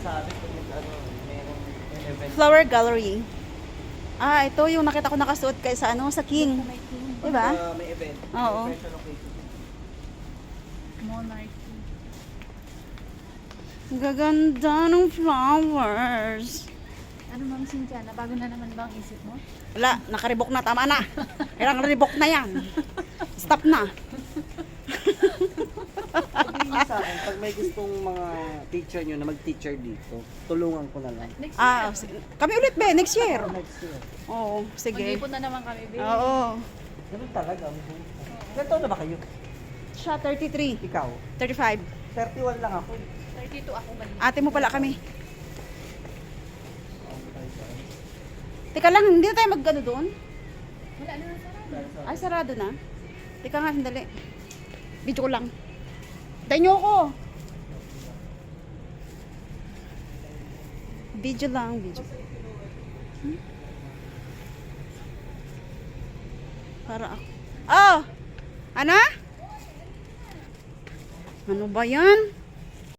sabi kung ano, merong event. Flower Gallery. Ah, ito yung nakita ko nakasuot kay sa ano, sa King. Diba? May event. Oo. May special occasion. Monarchy. Ang gaganda ng flowers. Ano Ma'am Cynthia, bago na naman ba ang isip mo? Wala, nakaribok na, tama na. Kailangan ribok na yan. Stop na. Sabihin niyo sa akin, pag may gustong mga teacher nyo na mag-teacher dito, tulungan ko na lang. Next Ah, kami ulit be, next year. Next year. Oo, sige. Mag-ipon na naman kami, baby. Oo. Ganun talaga. Ilan taon na ba kayo? Siya, 33. Ikaw? 35. 31 lang ako. 32 ako mali. Ate mo pala kami. Teka lang, hindi na tayo mag-ano doon? Wala na lang sarado. Ay, sarado na. Teka nga, sandali. Video ko lang. Tayo nyo ako. Video lang, video. Para ako. Oh! Ano? Ano ba yan?